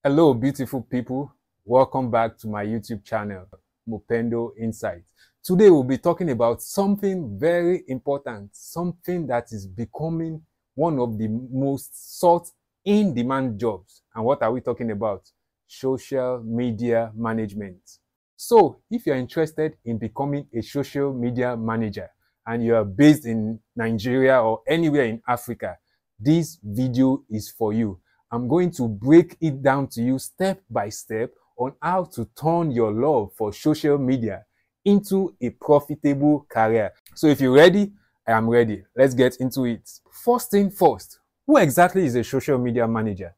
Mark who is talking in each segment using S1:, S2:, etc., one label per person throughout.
S1: Hello, beautiful people. Welcome back to my YouTube channel, Mupendo Insight. Today, we'll be talking about something very important, something that is becoming one of the most sought in demand jobs. And what are we talking about? Social media management. So, if you're interested in becoming a social media manager and you are based in Nigeria or anywhere in Africa, this video is for you. I'm going to break it down to you step by step on how to turn your love for social media into a profitable career. So if you're ready, I am ready. Let's get into it. First thing first, who exactly is a social media manager?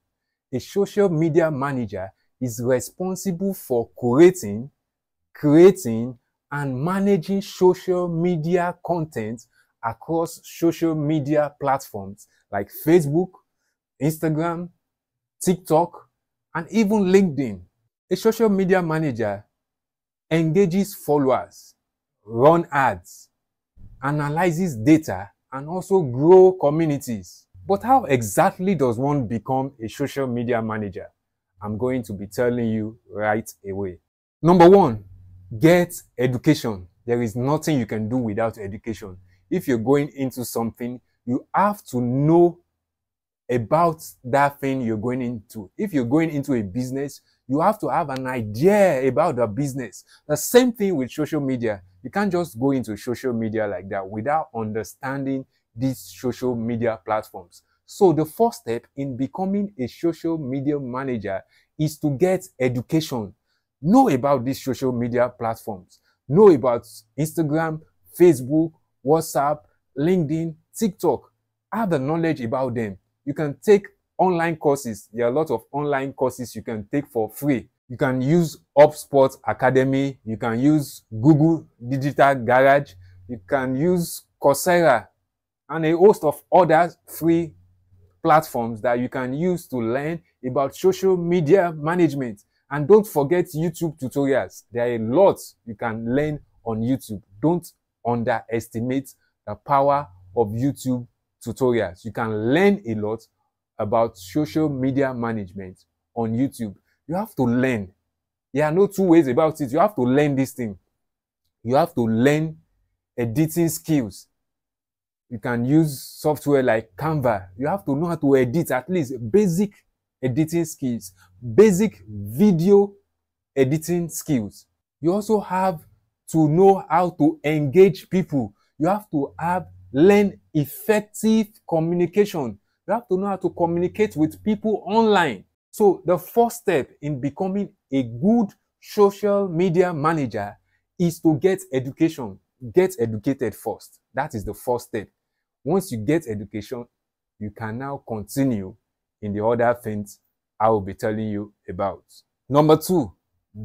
S1: A social media manager is responsible for creating, and managing social media content across social media platforms like Facebook, Instagram, TikTok, and even LinkedIn. A social media manager engages followers, run ads, analyzes data, and also grow communities. But how exactly does one become a social media manager? I'm going to be telling you right away. Number one, get education. There is nothing you can do without education. If you're going into something, you have to know about that thing you're going into. If you're going into a business, you have to have an idea about the business. The same thing with social media. You can't just go into social media like that without understanding these social media platforms. So the first step in becoming a social media manager is to get education. Know about these social media platforms. Know about Instagram, Facebook, WhatsApp, LinkedIn, TikTok. Have the knowledge about them. You can take online courses. There are a lot of online courses you can take for free. You can use HubSpot Academy. You can use Google Digital Garage. You can use Coursera and a host of other free platforms that you can use to learn about social media management. And don't forget YouTube tutorials. There are a lot you can learn on YouTube. Don't underestimate the power of YouTube tutorials. You can learn a lot about social media management on YouTube. You have to learn. There are no two ways about it. You have to learn this thing. You have to learn editing skills. You can use software like Canva. You have to know how to edit, at least basic editing skills, basic video editing skills. You also have to know how to engage people. You have to learn effective communication. You have to know how to communicate with people online. So the first step in becoming a good social media manager is to get education. Get educated first. That is the first step. Once you get education, you can now continue in the other things I will be telling you about. Number two,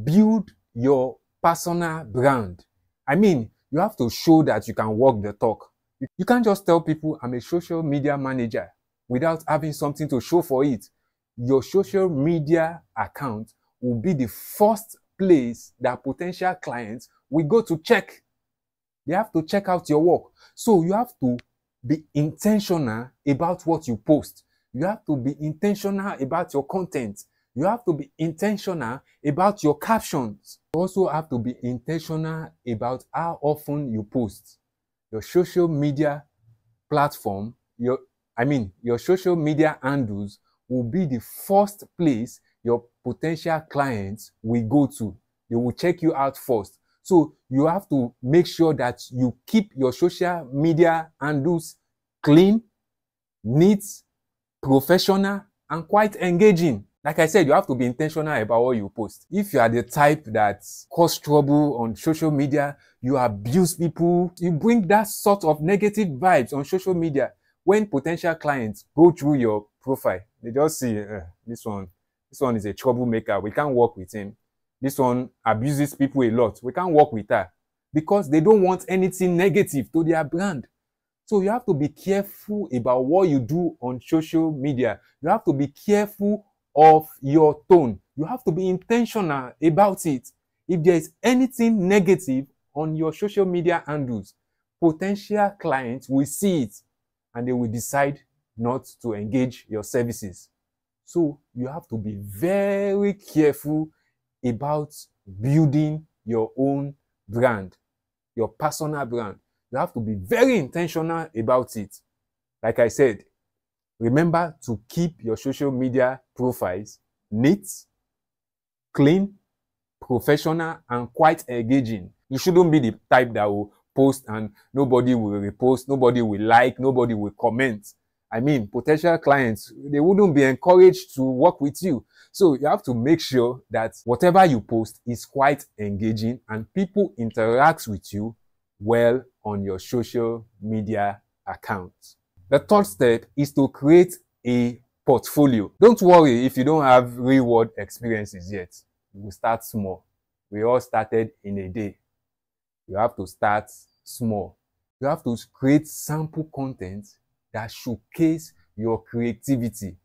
S1: build your personal brand. I mean, you have to show that you can walk the talk. You can't just tell people I'm a social media manager without having something to show for it. Your social media account will be the first place that potential clients will go to check. They have to check out your work. So you have to be intentional about what you post. You have to be intentional about your content. You have to be intentional about your captions. You also have to be intentional about how often you post. Your social media platform, your social media handles will be the first place your potential clients will go to. They will check you out first. So you have to make sure that you keep your social media handles clean, neat, professional, and quite engaging. Like I said, you have to be intentional about what you post. If you are the type that cause trouble on social media, you abuse people, you bring that sort of negative vibes on social media, when potential clients go through your profile, they just see, this one is a troublemaker. We can't work with him. This one abuses people a lot. We can't work with her, because they don't want anything negative to their brand. So you have to be careful about what you do on social media. You have to be careful of your tone. You have to be intentional about it. If there is anything negative on your social media handles, potential clients will see it and they will decide not to engage your services. So you have to be very careful about building your own brand, your personal brand. You have to be very intentional about it. Like I said, remember to keep your social media profiles neat, clean, professional, and quite engaging. You shouldn't be the type that will post and nobody will repost, nobody will like, nobody will comment. I mean, potential clients, they wouldn't be encouraged to work with you. So you have to make sure that whatever you post is quite engaging and people interact with you well on your social media accounts. The third step is to create a portfolio. Don't worry if you don't have real-world experiences yet. You will start small. We all started in a day. You have to start small. You have to create sample content that showcase your creativity.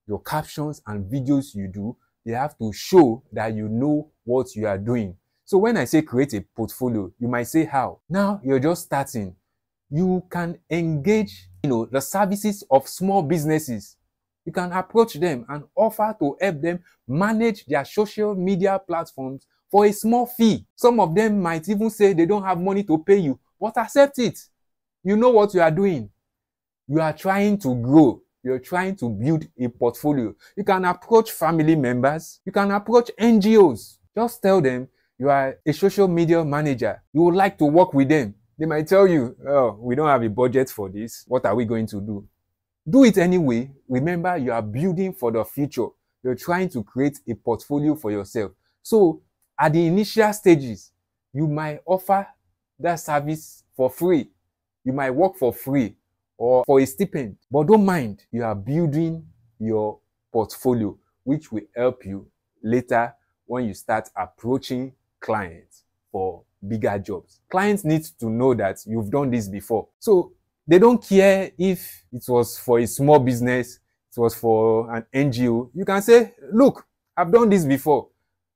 S1: Your captions and videos you do, they have to show that you know what you are doing. So when I say create a portfolio, you might say how? Now you're just starting. You can engage, the services of small businesses. You can approach them and offer to help them manage their social media platforms for a small fee. Some of them might even say they don't have money to pay you, but accept it. You know what you are doing. You are trying to grow. You're trying to build a portfolio. You can approach family members. You can approach NGOs. Just tell them you are a social media manager. You would like to work with them. They might tell you, oh, we don't have a budget for this. What are we going to do? Do it anyway. Remember, you are building for the future. You're trying to create a portfolio for yourself. So at the initial stages, you might offer that service for free. You might work for free or for a stipend. But don't mind, you are building your portfolio, which will help you later when you start approaching clients for bigger jobs. Clients need to know that you've done this before. So they don't care if it was for a small business, it was for an NGO. You can say, look, I've done this before.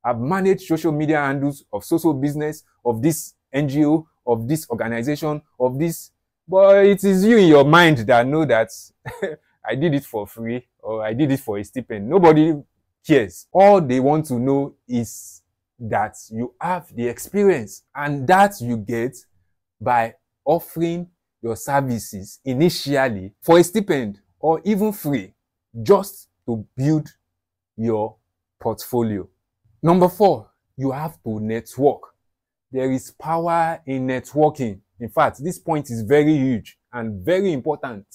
S1: I've managed social media handles of social business, of this NGO, of this organization, of this. But it is you in your mind that know that I did it for free or I did it for a stipend. Nobody cares. All they want to know is that you have the experience, and that you get by offering your services initially for a stipend or even free, just to build your portfolio. Number 4, you have to network. There is power in networking. In fact, this point is very huge and very important.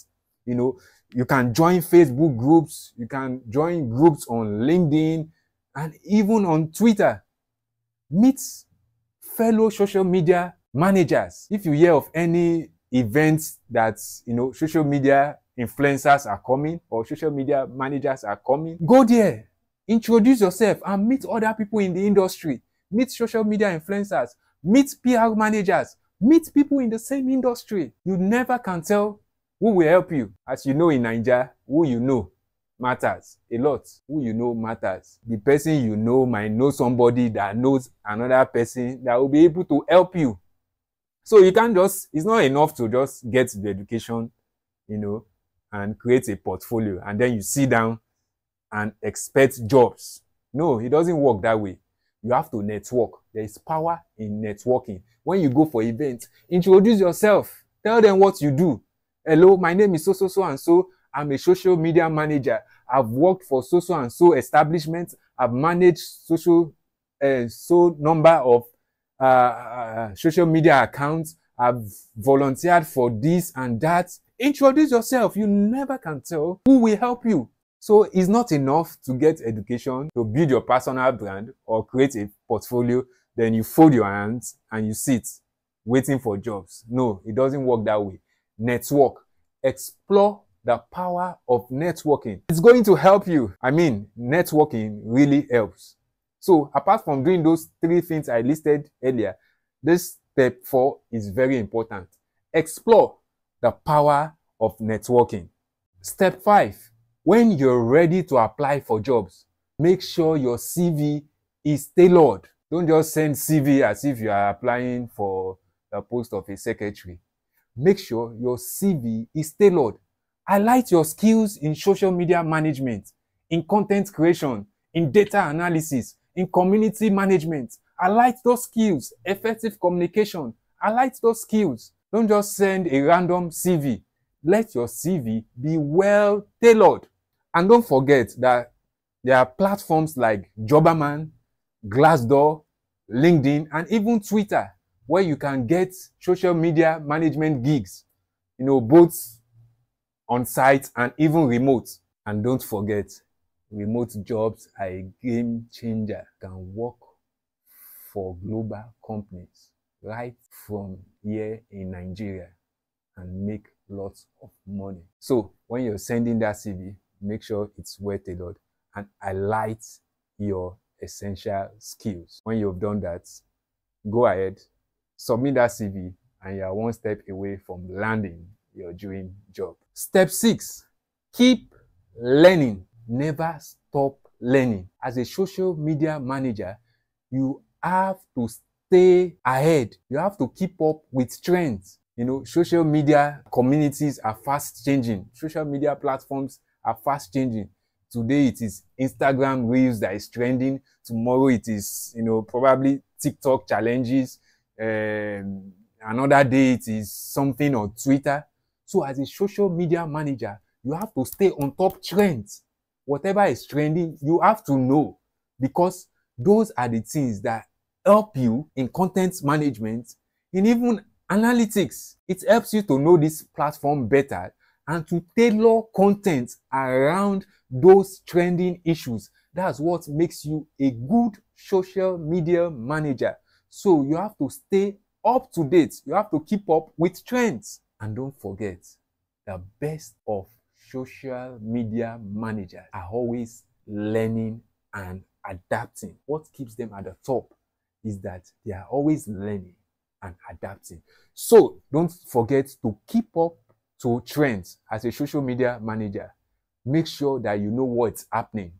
S1: You can join Facebook groups, you can join groups on LinkedIn and even on Twitter. Meet fellow social media managers. If you hear of any events that, social media influencers are coming or social media managers are coming, go there, introduce yourself and meet other people in the industry. Meet social media influencers, meet PR managers, meet people in the same industry. You never can tell who will help you. As you know in Nigeria, who you know matters a lot. Who you know matters. The person you know might know somebody that knows another person that will be able to help you. So you can't it's not enough to just get the education, and create a portfolio and then you sit down and expect jobs. No, it doesn't work that way. You have to network. There is power in networking. When you go for events, introduce yourself. Tell them what you do. Hello, my name is so and so. I'm a social media manager. I've worked for so and so establishments. I've managed so number of social media accounts. I've volunteered for this and that. Introduce yourself. You never can tell who will help you. So it's not enough to get education to build your personal brand or create a portfolio, then you fold your hands and you sit waiting for jobs. No, it doesn't work that way. Network. Explore the power of networking. It's going to help you. Networking really helps. So apart from doing those 3 things I listed earlier, this step 4 is very important. Explore the power of networking. Step 5. When you're ready to apply for jobs, make sure your CV is tailored. Don't just send CV as if you are applying for the post of a secretary. Make sure your CV is tailored. Highlight your skills in social media management, in content creation, in data analysis, in community management. Highlight those skills. Effective communication. Highlight those skills. Don't just send a random CV. Let your CV be well tailored. And don't forget that there are platforms like Jobberman, Glassdoor, LinkedIn, and even Twitter, where you can get social media management gigs, both on site and even remote. And don't forget, remote jobs are a game changer. You can work for global companies right from here in Nigeria and make lots of money. So when you're sending that CV, make sure it's well tailored and highlight your essential skills. When you've done that, go ahead, submit that CV, and you're one step away from landing your dream job. Step 6, keep learning. Never stop learning. As a social media manager, you have to stay ahead. You have to keep up with trends. Social media communities are fast changing. Social media platforms are fast changing. Today it is Instagram Reels that is trending. Tomorrow it is, probably TikTok challenges. Another day it is something on Twitter. So as a social media manager, you have to stay on top trends. Whatever is trending, you have to know, because those are the things that help you in content management, in even analytics. It helps you to know this platform better and to tailor content around those trending issues. That's what makes you a good social media manager. So you have to stay up to date. You have to keep up with trends. And don't forget, the best of social media managers are always learning and adapting. What keeps them at the top is that they are always learning and adapting. So don't forget to keep up to trends as a social media manager. Make sure that you know what's happening.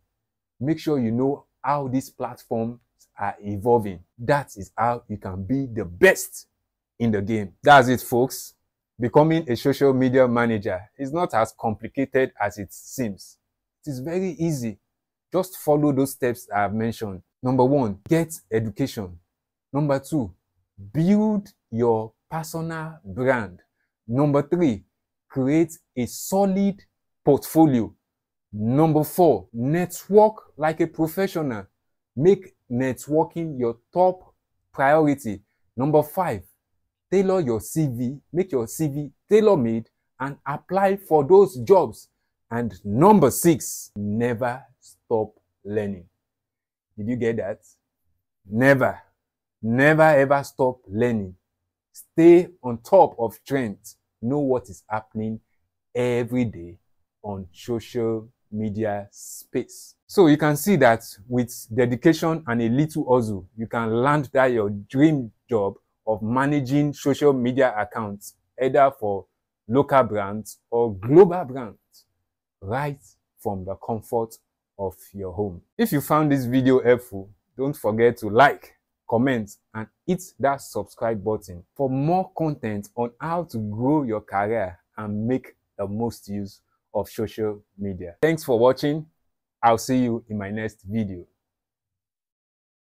S1: Make sure you know how these platforms are evolving. That is how you can be the best in the game. That's it, folks. Becoming a social media manager is not as complicated as it seems. It is very easy. Just follow those steps I have mentioned. Number 1, get education. Number 2, build your personal brand. Number 3, create a solid portfolio. Number 4, network like a professional. Make networking your top priority. Number 5, tailor your CV. Make your CV tailor-made and apply for those jobs. And number 6, never stop learning. Did you get that? Never ever stop learning. Stay on top of trends. Know what is happening every day on social media space. So you can see that with dedication and a little hustle, you can land that your dream job of managing social media accounts, either for local brands or global brands, right from the comfort of your home. If you found this video helpful, don't forget to like, comment, and hit that subscribe button for more content on how to grow your career and make the most use of social media. Thanks for watching. I'll see you in my next video.